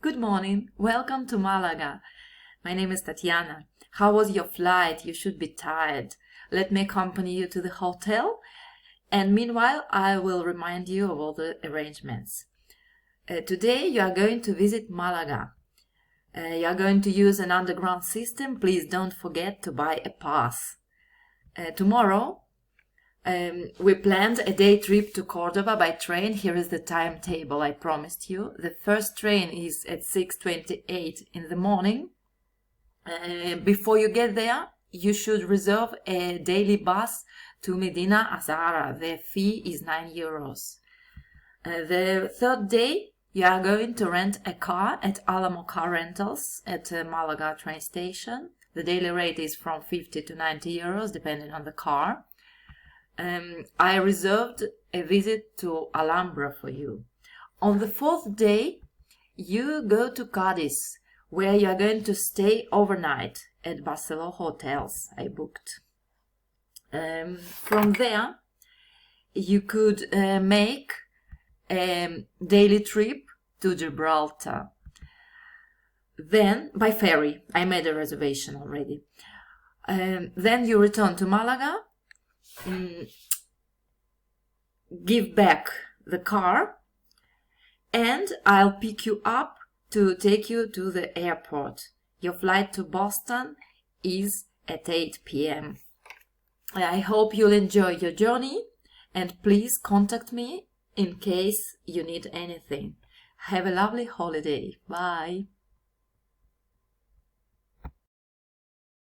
Good morning. Welcome to Malaga. My name is Tatiana. How was your flight? You should be tired. Let me accompany you to the hotel, and meanwhile I will remind you of all the arrangements. Today you are going to visit Malaga. You are going to use an underground system. Please don't forget to buy a pass. Tomorrow we planned a day trip to Cordoba by train. Here is the timetable I promised you. The first train is at 6:28 in the morning. Before you get there, you should reserve a daily bus to Medina Azara. The fee is €9. The third day, you are going to rent a car at Alamo Car Rentals at Malaga train station. The daily rate is from €50 to €90, depending on the car. I reserved a visit to Alhambra for you. On the fourth day, you go to Cadiz, where you are going to stay overnight at Barcelona hotels I booked. From there, you could make a daily trip to Gibraltar. Then, by ferry, I made a reservation already. Then you return to Malaga, give back the car, and I'll pick you up to take you to the airport. Your flight to Boston is at 8 p.m. I hope you'll enjoy your journey, and please contact me in case you need anything. Have a lovely holiday. Bye.